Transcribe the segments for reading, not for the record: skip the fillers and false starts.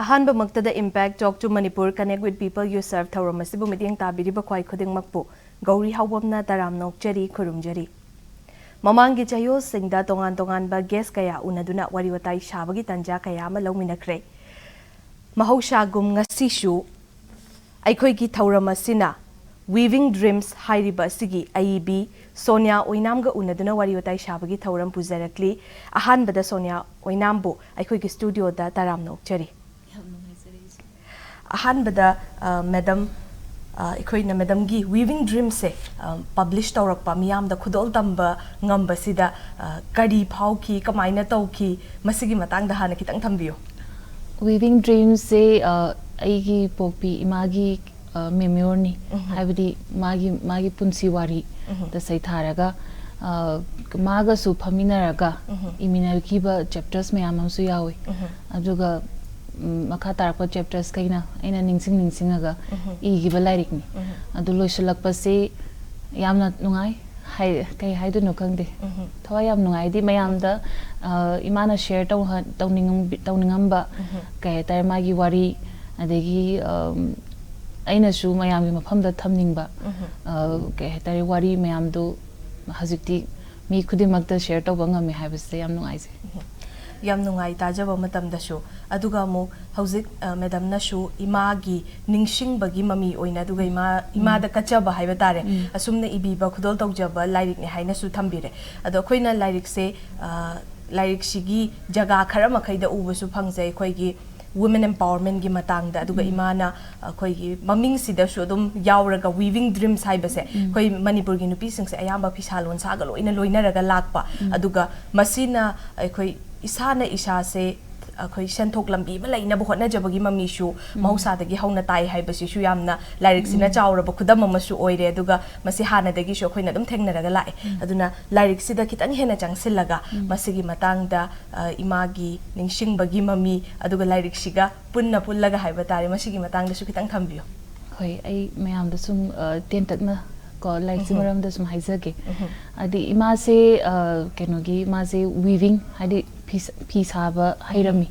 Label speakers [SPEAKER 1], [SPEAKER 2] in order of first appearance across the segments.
[SPEAKER 1] Ahanba Maktada Impact Talk to Manipur Connect with People You Serve Tauramasibu Meeting Tabiriba Kwai Kuding Makpu Gouri Haobam Taram Nokjari Kurumjari Mamangi Chayo Singda Tongan ba Guest Kaya Unaduna Wariwatai Shabagi Tanja Kayama Lominakre Mahosha Gum Ngasishu Aikoigi Tauramasina Weaving Dreams Hairiba Sigi AEB Sonia Oinam ga unaduna wariwatai shabagi thauram pujarakli ahanbada Sonia Oinam bu aikoigi studio da taram nokjari ahanbada madam aikoina madam gi Weaving Dreams se publish tawrakpa miyam da khudol tamba ngamba sida kari phauki kamaina tawki masigi matang da hana kitang thambiyo
[SPEAKER 2] Weaving Dreams se aigi pokpi imagi memory habidi magi punsi wari da sai tharaga maga su phaminaraga imina kiba chapters mayam amsu yawi aduga makha tarpa chapters kaina aina ningsingaga igiba lairik ni adu loisalakpa se yamna nungai hai kai haidu no kangde thawa yam nungai di mayam da imana share tawningamba kai tar magi wari adegi aina su mayam mafam da thamningba ke tari wari mayam do hazikti mi khudimak da share tawba ngami habise yam nungai se
[SPEAKER 1] yam nungai tajaba matam da shu aduga mu hauzik madam na shu imagi ningsing bagi mami oina aduga ima da kachaba haiba tare asumna ibiba khudol tawjaba lairik ni haina su thambire ado khoina lairik se lairik sigi jaga khara makhai da ubu su phangjai khoigi women empowerment gi matang da aduga imana khoi gi maming sida shu dum yauraga Weaving Dreams haibase khoi Manipur gi nupi sing se ayamba phisalon sa ga loina raga lakpa aduga masina khoi isana isa se khoi senthok lambi ba laina bu hotna jabagi mami shu mausa dagi hauna tai haibasi shu yamna lyrics sina chaura ba khudam masu oire aduga masi hana dagi shu khoina dum thengna lae aduna lyrics sida kitang hena changsilaga masigi matang da imagi ningsing bagi mami aduga lyrics siga punna pullaga haiba tare masigi matang da su kitang thambiyo
[SPEAKER 2] hoi ai mayam da sum tentakna ko like simaram da sum haizage adi ima se kenogi ma se weaving hadi piece haba hairami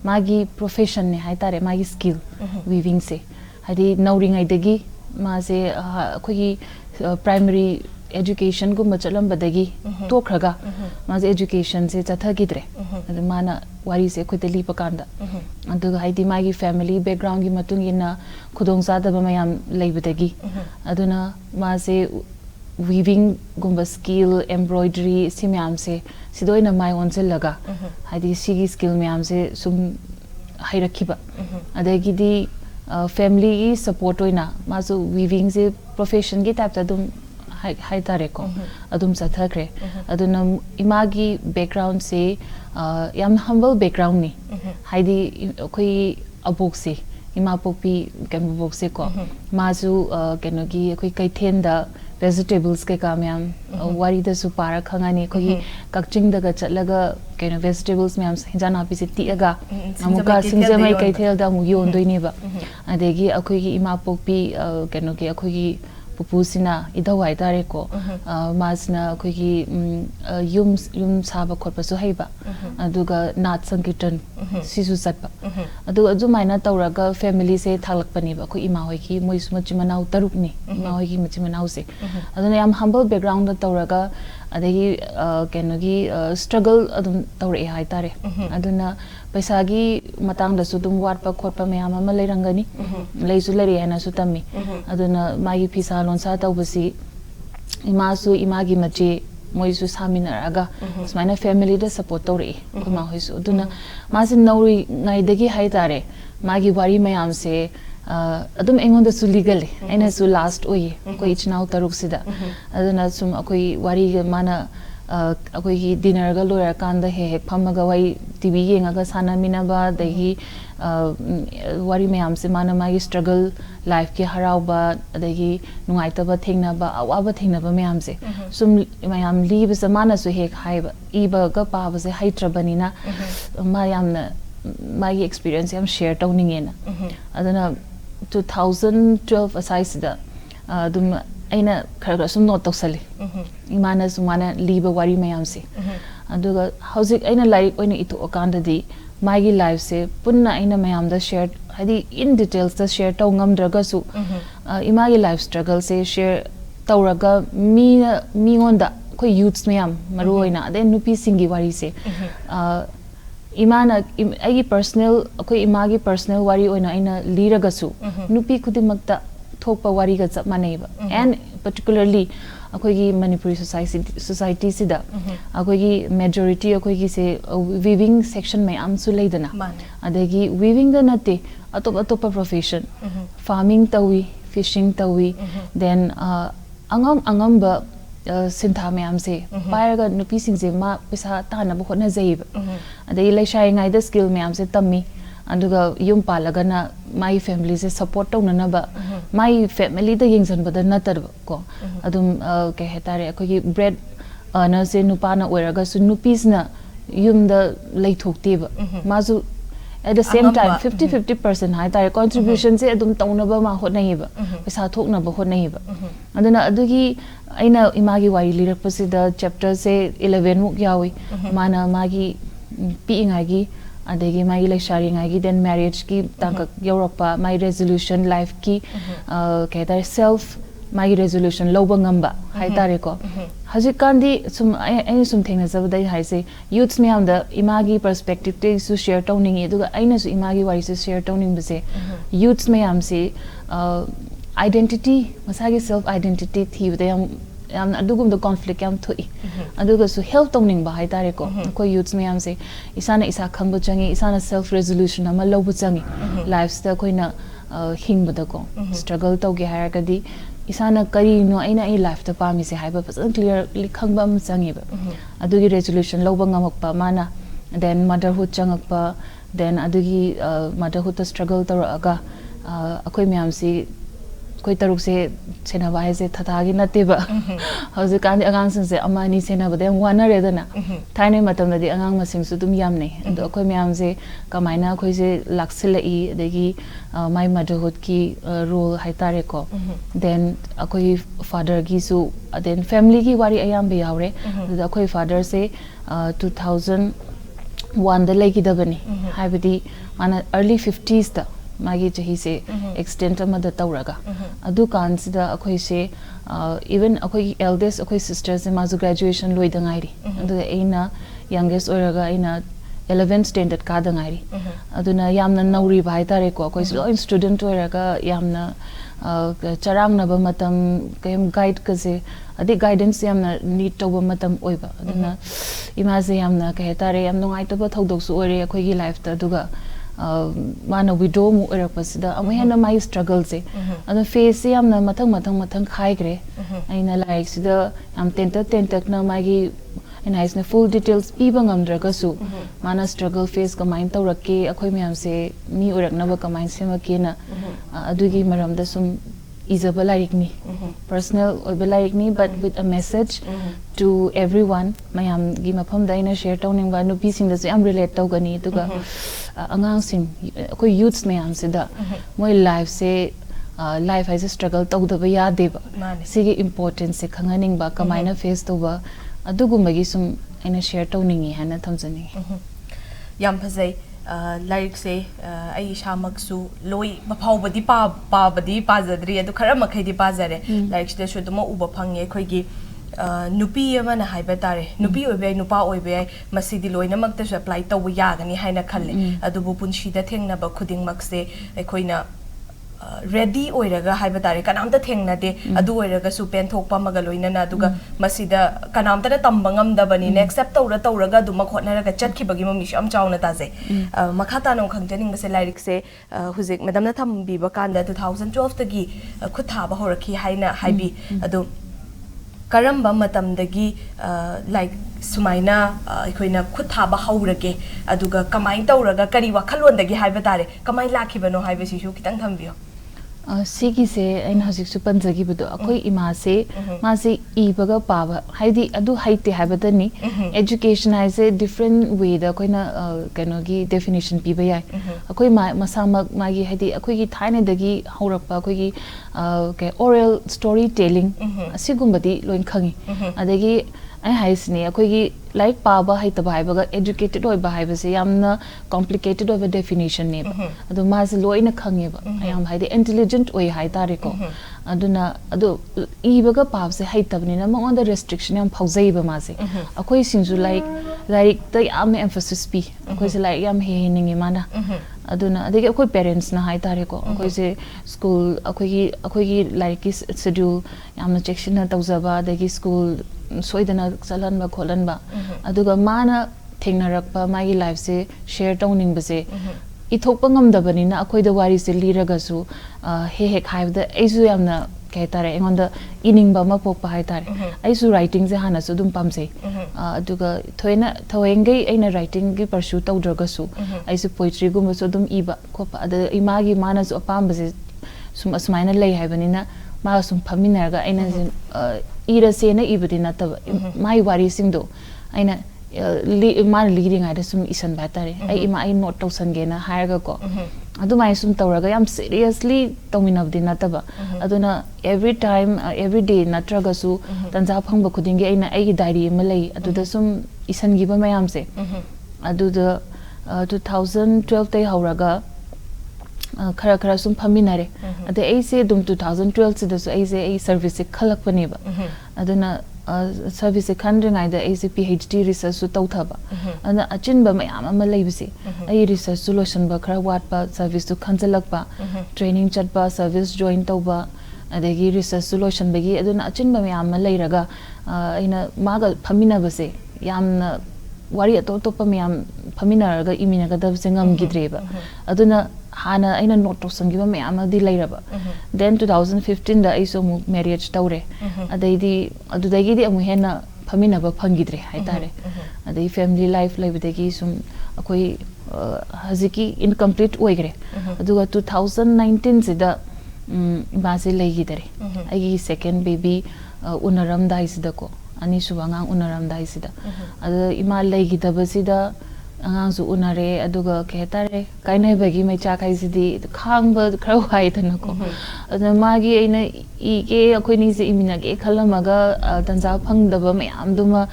[SPEAKER 2] magi profession ne haitare magi skill weaving se hadi nauring aidagi ma se khoi primary education gum chalam badagi tokhraga ma se education se chathagidre adu mana wari se khudeli pakanda adu haidi magi family background gi matung ina khudong sada ba mayam leibadagi aduna ma se weaving gumba skill embroidery simyam se sidoina mai onse laga hadi sigi skill myam se sum hairakhiba adagi di family support oina masu weaving se profession gi type ta dum hai tare ko adum sathakre aduna imagi background se yam humble background ni haidi khoi abok se ima popi kan bok se ko masu kenogi khoi kaithen da vegetables ke kamyam wari da su para khangani khoi kakching daga chatlaga keno vegetables myam hinjana pi se tiaga amuka singjamai kaithel da mu yon doini ba adegi akhoi gi ima popi keno gi akhoi gi pupusina idawai tare ko masna akhoi gi yum saba khotpa su haiba aduga nat sankirtan sisu satpa aduga ajumaina tawraga family se thalakpani ba khoi ima hoi ki moi suma chimanau taruk ni ima hoi ki machimanau se aduna yam humble background da tawraga adegi kenogi struggle adum tawre hai tare aduna paisa gi matang da su dum watpa khotpa mayam ama leirangani leisu lere hana su tammi aduna magi phisa lonsa tawbasi ima su imagi machi moi su saminaraga smaina family da support tawre kuma hoisu aduna masi nauri ngai dagi hai tare magi wari mayam se adum engon da su legal aina su last oye koi chnau taruk sida aduna sum akoi wari mana akoi gi dinner ga loya kan da he phamaga wai tv yenga ga sana mina ba dagi wari mayam se mana magi struggle life ki harauba dagi nungai ta ba thengna ba awa thengna ba mayam se sum mayam liba samana su he haiba iba ga pa ba se haitrabani na mayam na magi experience yam share tawning ena aduna 2012 aside da dum aina khara sum note tawsali imana sumana liba wari mayam se aduga hauzik aina like oina itu okanda di magi life se punna aina mayam da share hadi in details da share taw ngam draga su imagi life struggle se share tawraga mi ngonda koi youths mayam maru oina then nupi singi wari se imana agi personal koi imagi personal wari oina aina liraga su nupi kudimakta thokpa wari ga chap manaiba and particularly akoigi Manipuri society sida akoigi majority akoigi se weaving section mai am su leidana adagi weaving da nate atop profession farming tawi fishing tawi then angam ba sintha mayam se pairaga nupi singje ma pesa tana ba khotna jaiba adai laishai ngai da skill mayam se tammi aduga yum palaga na my family se support tawna na ba my family da yengjan ba da natar ko adum ke hetare akogi bread na se nupa na oiraga su nupis na yum da leithokte ba mazu at the same time 50% hai tare contribution se adum tawna ba ma hotnai ba pesa thokna ba hotnai ba aduna adugi aina imagi wari lirak pasida chapter se 11 muk yawi mana magi pi ingagi adegi mai leshari ngai then marriage ki tangka Europe my resolution life ki kaita self my resolution loba ngamba haitare ko hajikandi sum ai sum thengna zabdai haise youths me am the imagi perspective te su share towning eduga aina su imagi wari se share towning base youths me am se identity masagi self identity thi de am adugum the conflict am thui aduga su help towning ba haitare ko ko youths me am se isana isa khangbu changi isana self resolution ama lobu changi lifestyle koina hingbada ko struggle tawge harakadi isana kari no aina ai life ta pami se haiba pasan clearly khangba am changi ba adugi resolution loba ngamakpa mana then motherhood changakpa then adugi motherhood ta struggle tawraga akoi myam si koi taruk se sena ba se thatagi nate ba hauze kan agang sin se amani sena ba dem wana re dana thaine matam di agang masing su dum yam nei ando akoi myam se kamaina khoi se laksil I adegi my motherhood ki role haitare ko then akoi father gi su then family gi wari ayam be yaure akoi father se 2001 da legi da bani haibadi mana early 50s da magi jahi se extent ama da tawraga adu kan sida akhoi se even akhoi eldest akhoi sisters se mazu graduation loi da ngairi adu aina youngest oraga aina 11th standard ka da ngairi aduna yamna nauri bai tare ko akhoi loi student oraga yamna charang na ba matam kayam guide ka se adi guidance yamna need to ba matam oiba aduna ima se yamna ka hetare yam nungai to ba thodok su ore akhoi gi life ta duga mana widow mu erapasida amahena my struggle se ado face yamna mathang khai gre aina like sida am tentak na magi and has na full details piba ngamdraga su mana struggle face ka mind tawrake akhoi myam se mi urakna ba ka mind sema ke na adugi maram da sum isaba like ni personal like ni but with a message to everyone mayam gi mapham da ina share tawning ba no pising da am relate taw gani tuga angang sing ko youths mayam se da moi life se life has a struggle taw da ba ya de ba sigi importance se khanganing ba kamaina face to ba adugumagi sum ina share tawning hana thamjani
[SPEAKER 1] yam phazai like say ai shamaksu loi maphawbadi pabadi pajadri adu khara makhai pajare like the should mo uba phange khoigi nupi amana haiba tare nupi oibai nupa oibai masidi loina makta apply taw yagani haina khalle adubu punshi da thengna ba khuding makse ekhoina ready oiraga haiba tare kanamta thengna de adu oiraga su pen thokpa maga loina na aduga masida kanamta na tambangam da bani ne accept tawraga du makhotna raga chatki bagi mami sham chawna ta je makhata no khangjaning se lyric se hujik madam na thambi ba kanda 2012 tagi khutha ba horaki haina haibi adu karamba matam dagi like sumaina ekhoi khutha ba haurage aduga kamai tawraga kari wakhalon dagi haiba tare kamai lakhibano haiba sisu kitang thambiyo
[SPEAKER 2] सिगी से अन हजिक सु पंजगी बदो अखोई इमा से मा से इबगा पाबा हाइदी अदु हाइते हाइबदनी एजुकेशन हाइसे डिफरेंट वे द कोइना कनोगी डेफिनेशन पीबा याय अखोई मसामक मागी हाइदी अखोई की थाने दगी हौरकपा अखोई की के ओरल स्टोरी टेलिंग असिगुम्बदी लोइन खंगी अदगी I haisni akoigi like paba haitaba haibaga educated oiba haibase yamna complicated of a definition ne adu mas loina khangeba ayam haide intelligent oi haitare ko aduna adu ibaga pabse haitabni na ma on the restriction yam phaujaiba mase akoi singju like the yam emphasis pi akoi se like yam he ningi mana aduna adegi akoi parents na haitare ko akoi se school akoigi like is schedule yamna section na tawjaba adegi school soidana chalanba kholanba aduga mana thengnarakpa magi life se share towning base ithokpa ngamdabani na akoi da wari se liraga su he he khaibda aisu yamna kaitare engonda iningba ma pokpa haitare aisu writing se hana su dum pamse aduga thoina thoengai aina writing gi pursue tawdraga su aisu poetry gum su dum iba khopa ada imagi mana su apam base sum asmaina lei haibani na ma sum phaminarga aina ira se na ibadi na tab mai wari singdo aina ma leading ai sum isan batare ai ima ai note to sange na haiga ko adu mai sum tawraga yam seriously tawminabdi na taba aduna every time every day natraga su tanja phangba khudingi aina ai diary ma lei aduda sum isan giba mayam se aduda 2012 tai hauraga खरा खरा सुम फमिनारे अदे ऐसे दुम 2012 से दसो ऐसे ऐ service से खलक पनेबा अदना सर्विस से खंड्रिंगाइ द ऐसे पीएचडी रिसर्च सु तौथबा अना अचिनबा मयाम अमा लैबसे ऐ रिसर्च सोल्यूशन बा खरा वाटबा सर्विस सु खंजलकबा ट्रेनिंग चटबा सर्विस जॉइन तौबा अदेगी रिसर्च सोल्यूशन बगी अदना अचिनबा मयाम लैरगा ऐना मागा फमिनाबसे यामना wari to pa miyam phaminaraga iminaga dabse ngamgidreba aduna hana aina note to sangiba miyam adi lairaba then 2015 da iso marriage tawre adaidi adudagi di amu hena phaminaba phangidre haitare adai family life laibadagi sum akoi haziki incomplete oigre aduga 2019 sida imase laigidare agi second baby unaram dai sida ko ani subangang unaram dai sida adu ima laigidaba sida angang su unare aduga ketare kainai bagi mai cha kai sidi khangba khra hai thana ko adu magi aina ike akoi ni se imina ke khalamaga tanja phangdaba mayam duma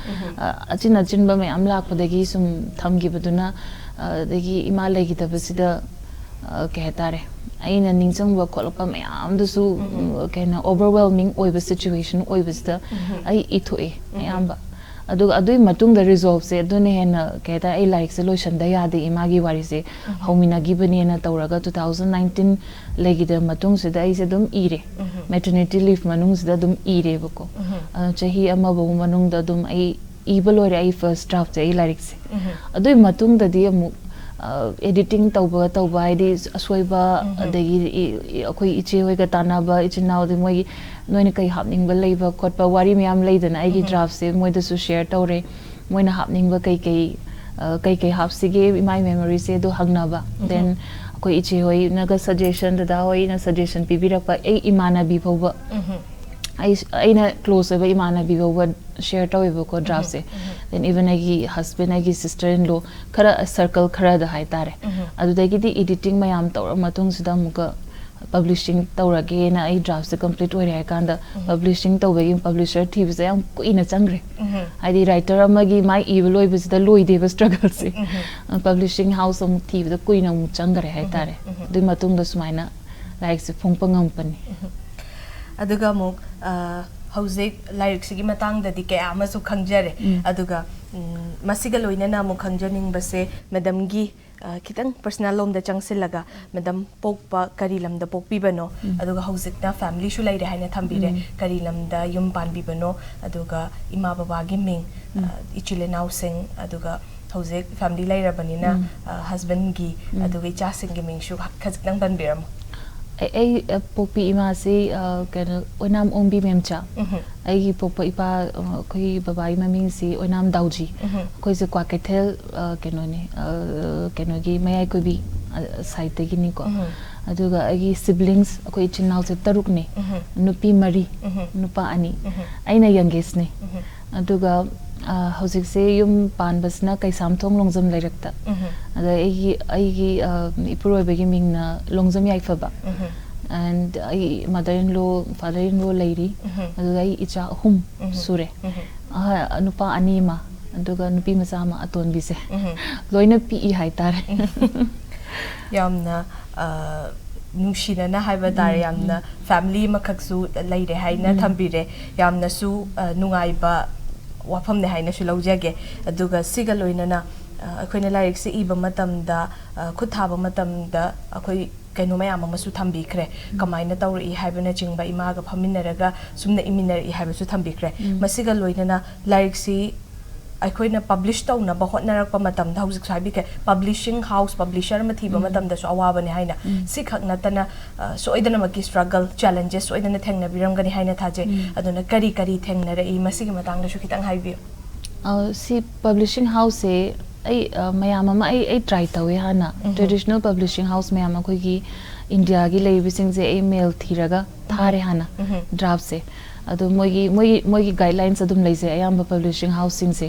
[SPEAKER 2] achin ba mayam lakpadagi sum thamgibaduna dagi ima laigidaba sida ketare aina ningchangba kholpa mayam du su kena overwhelming oiba situation oibasta ai ithoe ayamba adui matung da resolve se adune hena keta ai like solution da yade imagi wari se homina gibani na tawraga 2019 legi da matung se da ai se dum ire maternity leave manung se da dum ire bako chahi ama bo manung da dum ai ibalore ai first draft ai like se adui matung da di amu editing tauba haidi aswaiba adagi akoi iche hoiga tanaba ichinaw de moi noina kai hapning ba leiba khotpa wari myam leidana ai gi draft se moi da su share tawre moina hapning ba kai hapsige my memory se do hagnaba then akoi iche hoi naga suggestion da hoi na suggestion pibirakpa ai imana bi bhoba aina close ba imana bi bhoba share taweba ko draft se then even agi husband agi sister in law khara circle khara da hai tare adudagi di editing mayam tawra matung sida muka publishing tawrage na ai draft se complete oi rai kanda publishing tawbagi publisher thibse yam kuina changre haidi writer amagi mai eviloi bisida loi deba struggle se publishing house am thibda kuina mu changre hai tare dui matung da sumaina like se phongpangam pani
[SPEAKER 1] aduga mo hauzik lyric sigi matang da di kaya amasu khangjare aduga masiga loina na mo khangjaning base madam gi kitang personal lom da changsilaga madam pokpa kari lam da pokpi bano aduga hauzik na family shu lai re haina thambire kari lam da yum pan bi bano aduga ima baba gi ming ichile now sing aduga hauzik family lai rabani na husband gi aduga cha sing gi ming shu khajik nang ban biram
[SPEAKER 2] ai popi ima se kana onam ombi memcha ai popa ipa koi babai maming si onam dauji koi se kwa kethel keno ni keno gi mai ko bi site gi ni ko aduga agi siblings akoi chinnaw se taruk ne nupi mari nupa ani aina youngest ne aduga hojik se yum pan basna kai samthong longjam lairakta ada agi ipuroi begi mingna longjam yaifaba and mother-in-law, father-in-law lairi aduga icha hum sure nupa ani ma aduga nupi macha ma aton bise loina pi hai tare
[SPEAKER 1] yamna nushina na haiba tare yamna family makhaksu laire haina thambire yamna su nungaiba wafam ne haina su laujage aduga siga loina na akoina lairik se iba matamda khuthaba matamda akoi kaino mayam amasu thambikre kamaina tawri haibana chingba imaga phaminaraga sumna iminari haibasu thambikre masiga loina na lairik si aikoina publish tawna ba hotnarakpa matamda hauzik saibike publishing house publisher ma thiba matamda so awabani haina sikhak natana so idana maki struggle challenges so idana thengna biramgani haina thaje aduna kari kari thengnara I masigi matangda su khitang haibiyo
[SPEAKER 2] si publishing house e ai mayam ama ai try tawe hana traditional publishing house mayam koi gi India gi leibising je email thiraga thare hana draft se adu moigi guidelines adum leise ayamba publishing house sing se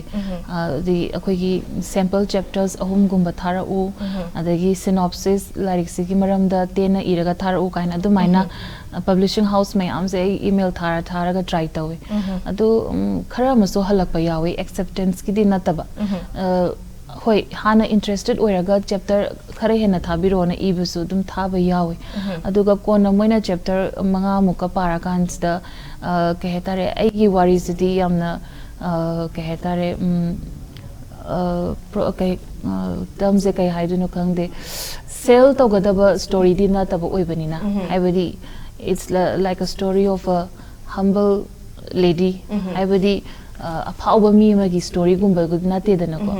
[SPEAKER 2] the akoi gi sample chapters ahum gumba thara u adagi synopsis lyrics gi maram da tena iraga thara u kaina adu maina publishing house mayam se email thara ga try tawe adu khara maso halakpa yawe acceptance gi di nataba hoi hana interested oiraga chapter khare hena thabiro na ibusu dum thaba yawe aduga kona moina chapter manga muka para kansda kehetare aigi wari sidi yamna kehetare pro kai terms kai haiduno khangde sell togadaba story di na taba oibanina haibadi it's like a story of a humble lady haibadi aphawa mi magi story gumba gudna te danako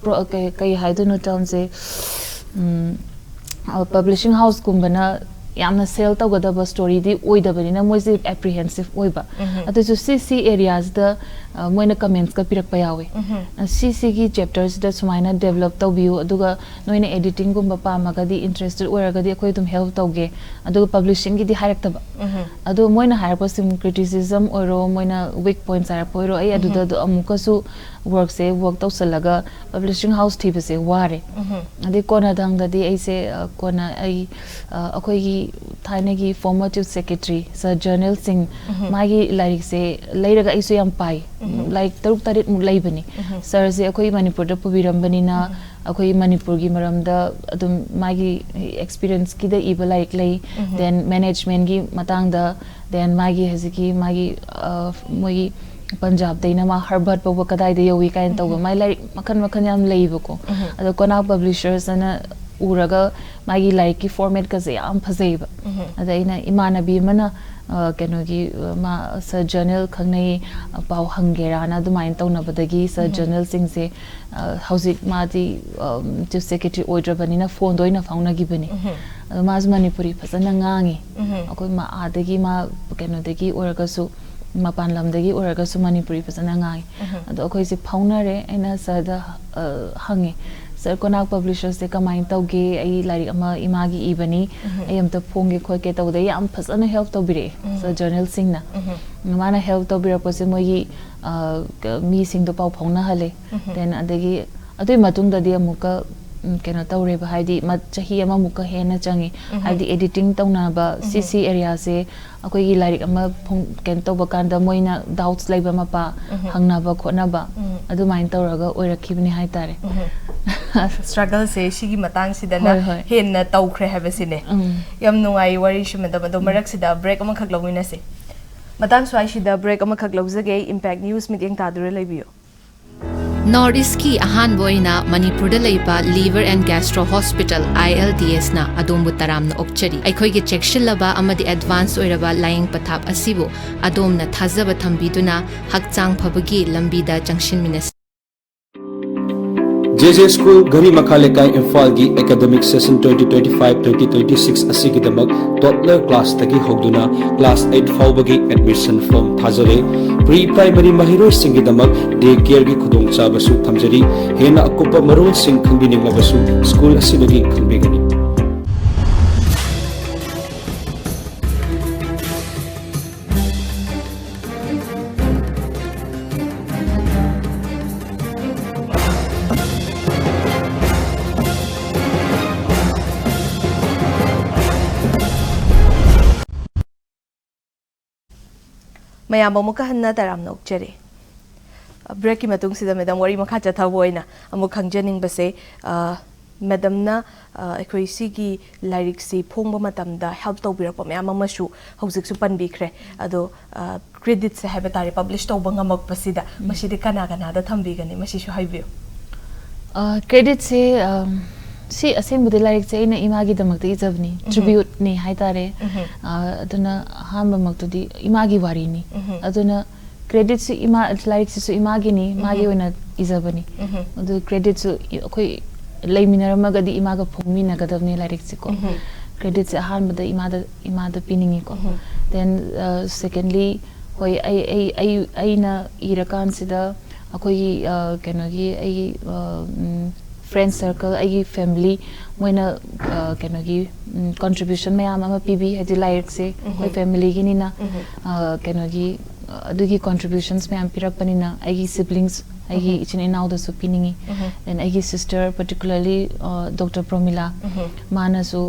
[SPEAKER 2] pro kai haiduno terms publishing house gumbana yamna sell togadaba story di oidabanina moise apprehensive oiba atu cc areas da moina comments ka pirak payawe cc gi chapters da sumaina develop tawbiu aduga noina editing gumba pa magadi interested oiragadi akoi tum help tawge aduga publishing gi di hairak adu moina hairpa sim criticism oiro moina weak points ara poiro ai aduda du amuka su work se work tawsalaga publishing house thibase ware adi kona dang da di ai se kona ai akoi gi thaina gi former chief secretary sir journal sing magi lyric se leiraga isu yam pai like taruk tarit mu laibani sir se akoi manipur da pubirambani na akoi manipur gi maramda adum magi experience ki da iba like lay then management gi matang da then magi haziki magi mogi Punjab daina ma Harvard pa kadai da yowi kain taw mai like makan yam leibako ado kona publishers ana uraga magi like ki format ka se am phaseiba adaina imanabi mana kenogi ma sir journal khangnai pau hangera na dumain tawna badagi sir journal sing se hauzik ma di chief secretary order banina phone doina fauna gibani mas manipuri phasana ngangi akoi ma adagi ma kenodagi oraga su mapan lamdagi oraga su manipuri phasana ngangi ado akoi se faunare aina sada hangi sir konak publishers de kamain tawge ai lari ama imagi ibani ai amta phonge khoke tawde yam phasana help tawbire sir journal singna mana help tawbira pose mogi mi sing do pau phongna hale then adagi adui matung da de amuka kena tawre ba haidi ma chahi ama muka hena changi haidi editing tawna ba cc area se akoi gi lari ama ken tawba kanda moina doubts laiba ma pa hangna ba khona ba adu main tawraga oirakhibni hai tare
[SPEAKER 1] struggle se shigi matang sidana henna tawkhre habasine yam nungai wari shimada do marak sida break ama khak lawina se matang swai sida break ama khak lawjage impact news meeting tadure laibiyo
[SPEAKER 3] Northeast ki ahan boina Manipur da leiba liver and gastro hospital ILDS na adom taram na okchari aikhoi gi checkshil laba amadi advance oiraba lying pathap asibu adom na thazaba thambiduna hakchang phabagi lambi da jangshin minas
[SPEAKER 4] JJ School Gouri Haobam Imphal gi academic session 2025-2026 asigi damak toddler class tagi hogduna class 8 faubagi admission form thajare pre primary mahiroi singi damak day care gi khudong chabasu thamjari hena akupa maron sing khangbining labasu school asidagi khangbigani
[SPEAKER 1] mayam amu ka hanna taram nok chere break ki matung sida madam wari makha chatha boina amu khangjaning base madam na akhoi si gi lyric si phongba matamda help to birak pa mayam amashu hojik su pan bikre ado credit se have tare publish to banga mak pasida masidi kana kana da thambi gani mashi shu haibiyo
[SPEAKER 2] credit se si asem bude lyric se ina imagi damak te jabni tribute ni haitare aduna hamba mak to di imagi wari ni aduna credit se ima lyric se imagi ni magi ona izabani adu credit su koi leiminara magadi imaga phongmi na gadavni lyric se ko credit se han bude imada piningi ko then secondly hoi ai na irakan sida akoi kenogi ai friend circle ai family moina kenogi contribution mayam ama pb hadi lyric se koi family gi ni na kenogi adugi contributions mayam pirak panina ai siblings ai ichin inau da su piningi and ai sister particularly Dr. Promila mana su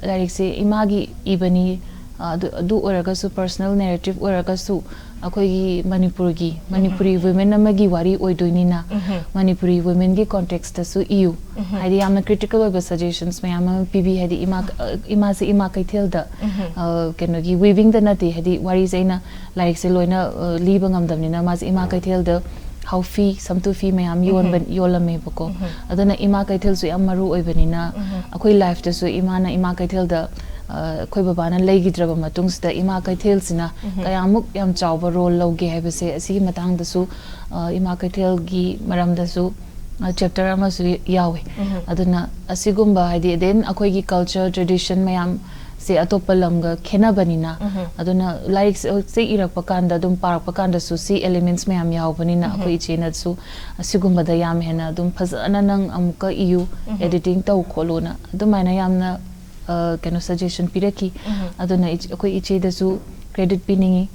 [SPEAKER 2] lyric se imagi ibani adu oraga su personal narrative oraga su akoi Manipuri women amagi wari oidoinina Manipuri women gi context su eu hadi amna critical over suggestions me am pb hadi ima se ima kaithel da kenogi weaving the nati hadi wari zaina like se loina libangam damnina mas ima kaithel da how fee samtu fee me am yolame boko adana ima kaithel su amaru oibanina akoi life da su ima kaithel da koi babana leigidraba matungsda ima kaithel sina kayamuk yam chawba role loge habese asi matang da su ima kaithel gi maram da su chapter ama su yawe aduna asigumba hadi then akoi gi culture tradition mayam se atopa lamga khena banina aduna like se irak pakanda dum parak pakanda su si elements mayam yaw banina akoi chena su asigumba da yam hena dum phazana nang amuka eu editing taw kholona adumaina yamna kano suggestion piraki aduna akoi iche da su credit piningi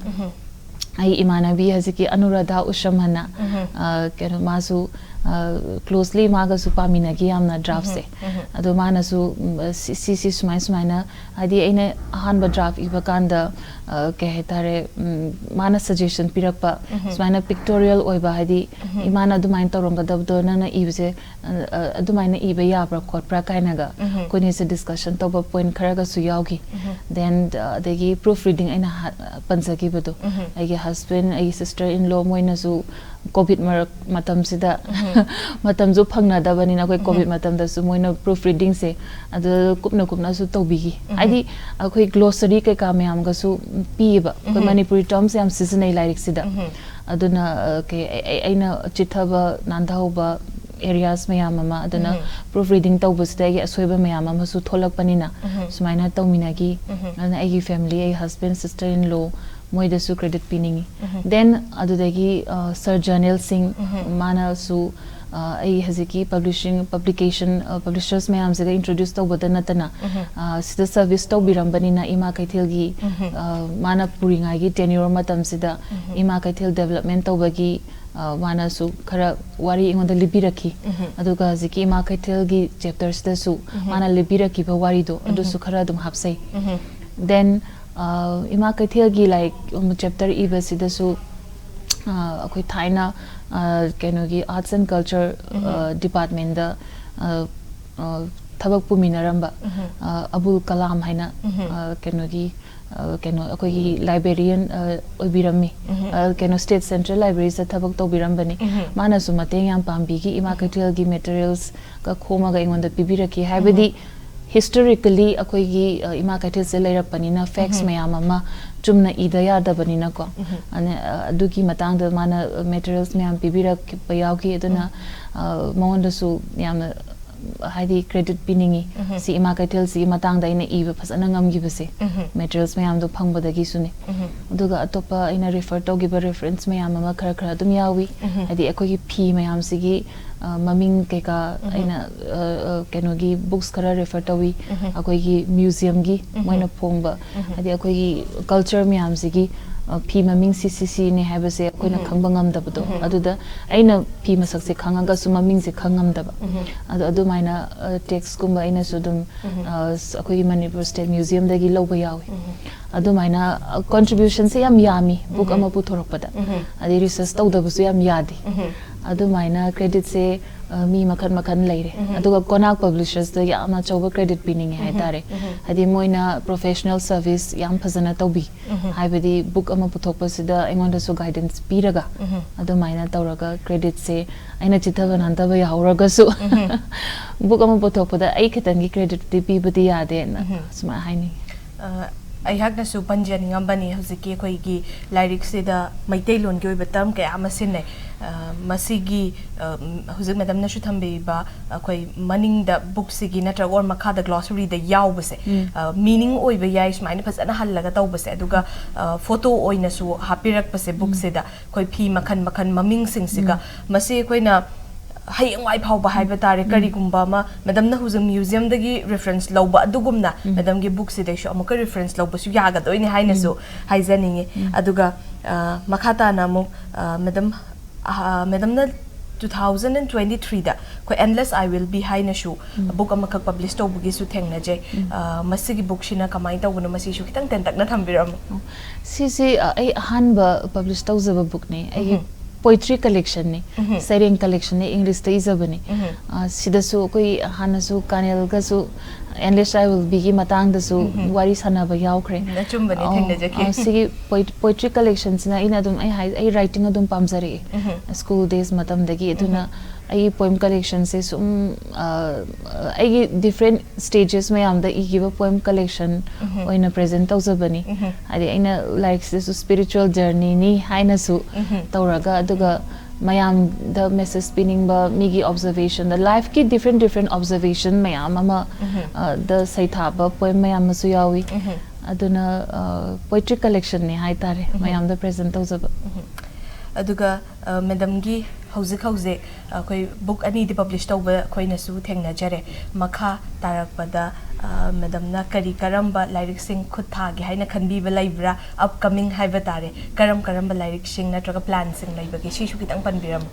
[SPEAKER 2] ai imana bi haziki Anuradha Ushamana kano masu closely maga su pamina gi amna draft se adu mana su si sumaina adi aina hanba draft ibakanda ke hetare mana suggestion pirakpa sumaina pictorial oiba hadi imana dumain toronga dabdo nana ibse adumaina iba yabra khotpra kainaga koni se discussion toba point kharaga su yaugi then degi proofreading aina pansaki bado ai husband ai sister in law moina su covid matam sida matam ju phangna da bani na koi covid matam da su moina proofreading se adu kupna su tobigi aidi akoi glossary ke ka mayam ga su piba koi Manipuri terms am seasonal lyric sida aduna ke aina chithaba nandhauba areas mayam ama aduna proofreading tawbusda gi asoiba mayam ama su tholak panina sumaina tawminagi ana ai family ai husband sister in law moida su credit piningi then adudagi sir journal sing mana su ai haziki publication publishers mayam se introduce to bodana tana sida service to birambani na ima kaithel gi mana puringa gi tenure matam sida ima kaithel development to bagi mana su khara wari ingonda libiraki aduga haziki ima kaithel gi chapters da su mana libiraki ba wari do adu su khara dum hapsai then ima kaithel gi like chapter iba sida su akoi thaina kenogi arts and culture department da thabak puminaramba Abul Kalam haina kenogi keno akoi librarian obirami keno state central libraries da thabak to birambani mana su mateng yam pambi gi ima kaithel gi materials ka khoma ga ingonda pibiraki habedi historically akoi gi ima kaithel se lairak panina facts mayam ama chumna idaya da banina ko ane adugi matang da mana materials mayam pibirak payaugi aduna monda su yam haidi credit piningi si ima kaithel si matang da ina iba phasana ngam gi base materials mayam do phangba da gi sune aduga atopa ina refer to gi ba reference mayam ama khara dum yawi haidi akoi gi phi mayam si gi maming keka aina kenogi books khara refer tawi akoi gi museum gi moina phongba adi akoi gi culture myam sigi ꯐꯤ ꯃꯃꯤꯡ ꯁꯤ ne ꯍꯥꯏꯕꯁꯦ ꯑꯩꯈꯣꯏꯅ ꯈꯪꯕ ꯉꯝꯗꯕꯗꯣ ꯑꯗꯨꯗ ꯑꯩꯅ ꯐꯤ ꯃꯁꯛꯁꯦ ꯈꯪꯉꯒꯁꯨ ꯃꯃꯤꯡꯁꯦ ꯈꯪꯉꯝꯗꯕ ꯑꯗꯣ ꯑꯗꯨꯃꯥꯏꯅ ꯇꯦꯛꯁꯀꯨꯝꯕ ꯑꯩꯅꯁꯨ ꯑꯗꯨꯝ ꯑꯩꯈꯣꯏꯒꯤ ꯃꯅꯤꯄꯨꯔ ꯁ꯭ꯇꯦꯠ ꯃ꯭ꯌꯨꯖꯤꯌꯝꯗꯒꯤ ꯂꯧꯕ ꯌꯥꯎꯏ ꯑꯗꯨꯃꯥꯏꯅ ꯀꯟꯇ꯭ꯔꯤꯕ꯭ꯌꯨꯁꯟꯁꯦ ꯌꯥꯝ ꯌꯥꯝꯃꯤ ꯕꯨꯛ ꯑꯃ ꯄꯨꯊꯣꯔꯛꯄꯗ ꯑꯗꯩ ꯔꯤꯁꯔꯁ ꯇꯧꯗꯕꯁꯨ ꯌꯥꯝ ꯌꯥꯗꯦ ꯑꯗꯨꯃꯥꯏꯅ ꯀ꯭ꯔꯦꯗꯤꯠꯁꯦ ꯃꯤ ꯃꯈꯟ ꯃꯈꯟ ꯂꯩꯔꯦ ꯑꯗꯨꯒ ꯀꯣꯅꯥꯛ ꯄꯕ꯭ꯂꯤꯁꯔꯁꯇ ꯌꯥꯝꯅ ꯑꯆꯧꯕ ꯀ꯭ꯔꯦꯗꯤꯠ ꯄꯤꯅꯤꯡꯉꯦ ꯍꯥꯏꯇꯥꯔꯦ ꯍꯥꯏꯗꯤ ꯃꯣꯏꯅ ꯄ꯭ꯔꯣꯐꯦꯁꯅꯦꯜ ꯁꯔꯚꯤꯁ ꯌꯥꯝ ꯐꯖꯅ ꯇꯧꯕꯤ ꯍꯥꯏꯕꯗꯤ ꯕꯨꯛ ꯑꯃ ꯄꯨꯊꯣꯛꯄꯁꯤꯗ ꯑꯩꯉꯣꯟꯗꯁꯨ ꯒꯥꯏꯗꯦꯟꯁ ꯄꯤꯔꯒ ꯑꯗꯨꯃꯥꯏꯅ ꯇꯧꯔꯒ ꯀ꯭ꯔꯦꯗꯤꯠꯁꯦ ꯑꯩꯅ ꯆꯤꯊꯕ ꯅꯥꯟꯊꯕ ꯌꯥꯍꯧꯔꯒꯁꯨ ꯕꯨꯛ ꯑꯃ ꯄꯨꯊꯣꯛꯄꯗ ꯑꯩ ꯈꯤꯇꯪꯒꯤ ꯀ꯭ꯔꯦꯗꯤꯠꯇꯤ ꯄꯤꯕꯗꯤ ꯌꯥꯗꯦꯅ ꯁꯨꯃꯥꯏꯅ ꯍꯥꯏꯅꯤꯡꯉꯤ
[SPEAKER 1] ꯑꯩꯍꯥꯛꯅꯁꯨ ꯄꯟꯖꯅꯤꯡꯉꯝꯕꯅꯤ ꯍꯧꯖꯤꯛꯀꯤ ꯑꯩꯈꯣꯏꯒꯤ ꯂꯥꯏꯔꯤꯛꯁꯤꯗ ꯃꯩꯇꯩꯂꯣꯟꯒꯤ ꯑꯣꯏꯕ ꯇꯔꯝ ꯀꯌꯥ ꯑꯃ ꯁꯤꯟꯅꯩ ꯃꯁꯤꯒꯤ ꯍꯧꯖꯤꯛ ꯃꯦꯗꯝꯅꯁꯨ ꯊꯝꯕꯤꯕ ꯑꯩꯈꯣꯏ ꯃꯅꯤꯡꯗ ꯕꯨꯛꯁꯤꯒꯤ ꯅꯠꯇ꯭ꯔꯒ ꯑꯣꯔ ꯃꯈꯥꯗ ꯒ꯭ꯂꯣꯁꯔꯤꯗ ꯌꯥꯎꯕꯁꯦ ꯃꯤꯅꯤꯡ ꯑꯣꯏꯕ ꯌꯥꯏ ꯁꯨꯃꯥꯏꯅ ꯐꯖꯅ ꯍꯜꯂꯒ ꯇꯧꯕꯁꯦ ꯑꯗꯨꯒ ꯐꯣꯇꯣ ꯑꯣꯏꯅꯁꯨ ꯍꯥꯞꯄꯤꯔꯛꯄꯁꯦ ꯕꯨꯛꯁꯤꯗ ꯑꯩꯈꯣꯏ ꯐꯤ ꯃꯈꯟ ꯃꯈꯟ ꯃꯃꯤꯡꯁꯤꯡꯁꯤꯒ ꯃꯁꯤ ꯑꯩꯈꯣꯏꯅ ꯍꯌꯦꯡꯋꯥꯏ ꯐꯥꯎꯕ ꯍꯥꯏꯕ ꯇꯥꯔꯦ ꯀꯔꯤꯒꯨꯝꯕ ꯑꯃ ꯃꯦꯗꯝꯅ ꯍꯧꯖꯤꯛ ꯃ꯭ꯌꯨꯖꯤꯌꯝꯗꯒꯤ ꯔꯤꯐꯔꯦꯟꯁ ꯂꯧꯕ ꯑꯗꯨꯒꯨꯝꯅ ꯃꯦꯗꯝꯒꯤ ꯕꯨꯛꯁꯤꯗꯩꯁꯨ ꯑꯃꯨꯛꯀ ꯔꯤꯐꯔꯦꯟꯁ ꯂꯧꯕꯁꯨ ꯌꯥꯒꯗꯣꯏꯅꯤ ꯍꯥꯏꯅꯁꯨ ꯍꯥꯏꯖꯅꯤꯡꯉꯤ ꯑꯗꯨꯒ ꯃꯈꯥ ꯇꯥꯅ ꯑꯃꯨꯛ ꯃꯦꯗꯝꯅ 2023ꯗ ꯑꯩꯈꯣꯏ ꯑꯦꯟꯂꯦꯁ ꯑꯥꯏ ꯋꯤꯜ ꯕꯤ ꯍꯥꯏꯅꯁꯨ ꯕꯨꯛ ꯑꯃꯈꯛ ꯄꯕ꯭ꯂꯤꯁ ꯇꯧꯕꯒꯤꯁꯨ ꯊꯦꯡꯅꯖꯩ ꯃꯁꯤꯒꯤ ꯕꯨꯛꯁꯤꯅ ꯀꯃꯥꯏꯅ ꯇꯧꯕꯅꯣ ꯃꯁꯤꯁꯨ ꯈꯤꯇꯪ ꯇꯦꯟꯇꯛꯅ ꯊꯝꯕꯤꯔꯝꯃꯨ
[SPEAKER 2] ꯁꯤꯁꯤ ꯑꯩ ꯑꯍꯥꯟꯕ ꯄꯕ꯭ꯂꯤꯁ ꯇꯧꯖꯕ ꯕꯨꯛꯅꯦ ꯑꯩꯒꯤ poetry collection ne sairing collection ne English ta izabani sidasu koi hanasu kanel ga su endless I will be gi matang da su wari sanaba yaukhre
[SPEAKER 1] na chumbani thengna jaki
[SPEAKER 2] sigi poetry collections na ina dum ai writing adum pamjari school days matam dagi aduna ai poem collection se sum ai different stages mayam da igiba poem collection oina present tawzabani adi aina like this spiritual journey ni haina su tawraga aduga mayam the message spinning ba migi observation the life ki different observation mayam ama the saitha ba poem mayam su yawi aduna poetry collection ni hai tare mayam da present tawzaba
[SPEAKER 1] aduga madam gi hauzik koi book ani di publish tawba koinasu thengnajare makha tarakpada madam na kari karamba lyric sing khutha gi haina khanbiba laibra upcoming haiba tare karamba lyric sing natraga plan sing laiba gi shishu kitang panbiram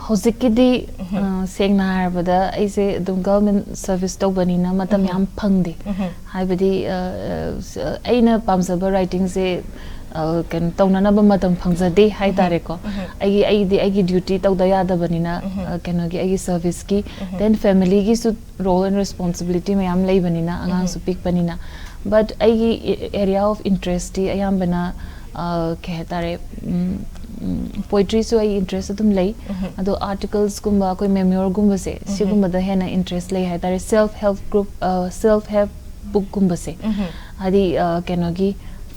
[SPEAKER 2] hauzik ki di sengna harbada aise dum government service tawbani na matam yam phangde haibadi aina pamsaba writing se kan tauna ba matam phangzade hai tare ko ai duty tawda yada banina kano gi ai service ki then family gi su role and responsibility mayam lei banina angang su pick banina but ai area of interest ayam bana ke tare poetry so ai interest adum lei ado articles kumba koi memoir gumba se sigumba da hena interest lei hai tare self help group self help book gumba se adi kano gi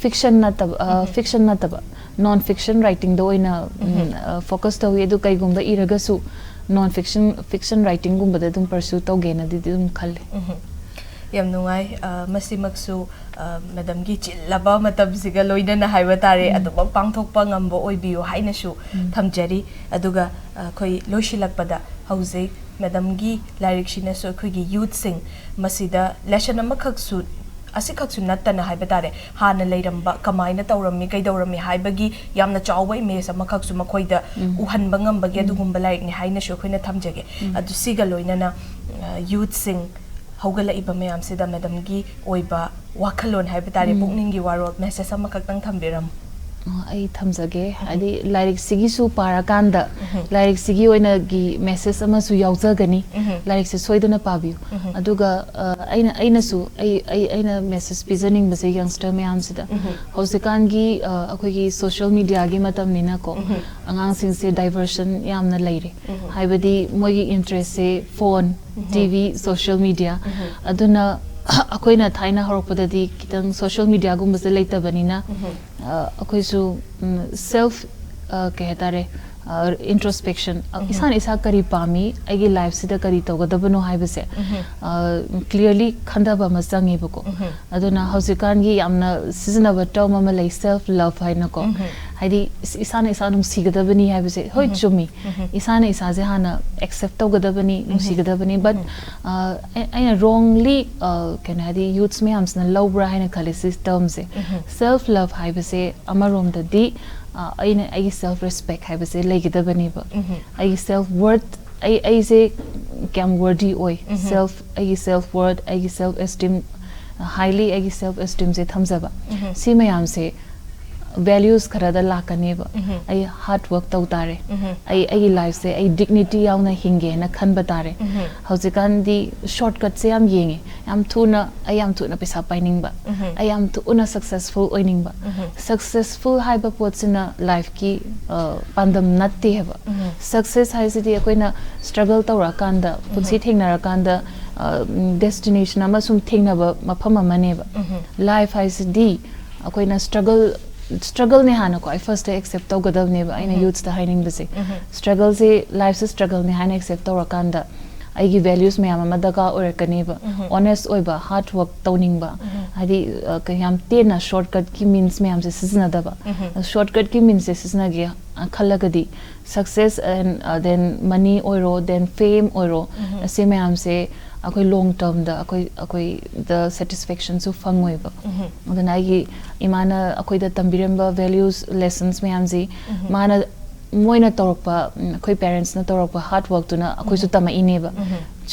[SPEAKER 2] fiction nataba non fiction writing do ina focus to edu kai gumba iragasu non fiction writing gumba da dum pursue to gena di dum khalle
[SPEAKER 1] yam nungai masimaksu madam gi chillaba matab siga loina na haiba tare aduba pangthokpa ngambo oibiyo haina su thamjari aduga khoi loshilakpada hauze madam gi lyric shina so khoi gi youth sing masida lesson amakhak su asikhaksu nattana haiba tare hana leiramba kamaina tawrami kaidawrami haibagi yamna chawba image amakhaksu makhoida uhanba ngambagi adugumba like ni haina shu khoina thamjage adu siga loinana youth sing hogala iba mayam sida madam gi oiba wakhalon haiba tare pukningi warol message amakhakang thambiram
[SPEAKER 2] ai thamjage adi lyric sigi su parakanda lyric sigi oina gi message ama su yaujagani lyric se soidana pabiu aduga aina su aina message pizaning base youngster mayam sida hosikan gi akoi gi social media gi matam nina ko angang sing se diversion yamna leire haibadi moi gi interest se phone tv social media aduna akoina thaina horopodadi kitang social media gumba se leita banina akoisu self ke hetare introspection isan isa kari pami agi life sida kari tawgadabano haibase clearly khandaba masangi bako aduna hausikan gi yamna seasonable term ama lay self love haina ko haidi isana isanum sigadabani haibase hoi chumi isana isa je hana accept tawgadabani sigadabani but aina wrongly can hadi youths me hamsna lowbra haina khalisis term se self love haibase amarom da di aina ai self respect haibase legidabani ba ai self worth ai se cam worthy oi self ai self worth ai self esteem highly ai self esteem se thamjaba si mayam se values kharada lakane ba ai hard work tau tare ai life se ai dignity yauna hinge na khan batare haujikan di shortcut se am yenge am thuna pesa paining ba ai am thuna successful oining ba successful haiba potsina life ki pandam natte heba success haisidi akoina struggle tawra kanda punsi thengnara kanda destination ama sum thengnaba mafam amane ba life haisidi akoina struggle ne hana ko I first day accept to gadav ne aina youths ta hiding base struggle se life se struggle ne hana accept to rakanda ai gi values me ama daga or kane ba honest oi ba hard work towning ba hadi kayam te na shortcut ki means me am se sizna da ba shortcut ki means se sizna ge khalagadi success and then money oiro then fame oiro se me am se akoi long term da akoi the satisfaction so fangoi ba then ai imana akoi da tambiramba values lessons me amzi mana moina torpa akoi parents na torpa hard work tuna akoi su tama ine ba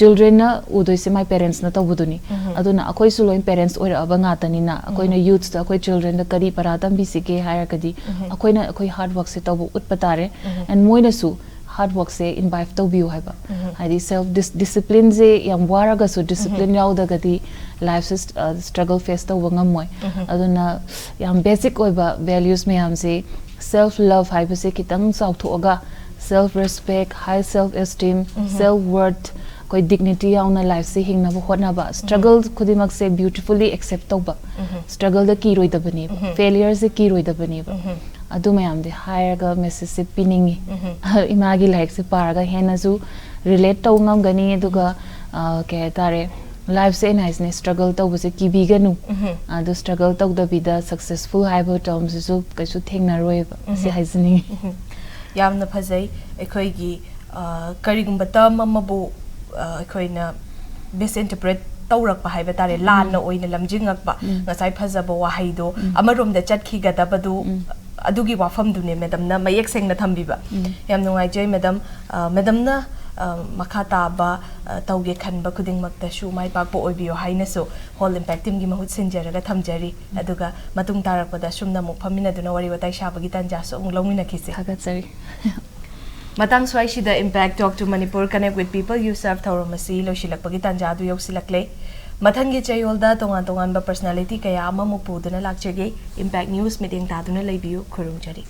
[SPEAKER 2] children na udoi se my parents na tawuduni aduna akoi su loin parents oira abanga tani na akoi na youths da akoi children da kari paratam bi sike hire kadi akoi hard work se tabu utpatare and moina su hard work se imbibe to view haiba hadi self discipline se yam waraga so discipline yauda gadi life struggle face to wangamoi aduna yam basic oiba values me am se self love haiba se kitang sauthoga self respect high self esteem self worth koi dignity yauna life se hingna bo hona ba struggle khudimak se beautifully accept to ba struggle da ki roi da bani failure se ki roi da bani ba adu mayam de higher ga message se pinning imagi like se paraga hena su relate to ngam gani aduga ke tare life se nice ne struggle to bose ki biganu adu struggle to da bida successful haiba terms su kaisu thengna roi ba se haisini
[SPEAKER 1] yamna phajai ekhoi gi karigumba term amabu ekhoi misinterpret tawrak pa haiba tare lan na oina lamjingak ba ngasai phajaba wahaido amarom da chatki gadabadu adugi wafam dune madam na mayek seng na thambi ba yam nungai jai madam na makata ba tawge khan ba kuding makta shu mai pak po obiyo haina so whole impact team gi mahut sinjara ga thamjari aduga matung tarak pada shumna mu phamina duna wari watai shabagi tanja so longmina khise
[SPEAKER 2] hagasari
[SPEAKER 1] matang swai shida impact talk to Manipur connect with people you serve thoromasi loshilakpagi tanja adu yoksilaklei mathangi chayolda tongan ba personality kaya ama mu puduna lakchege impact news meeting taduna leibiu khurung jari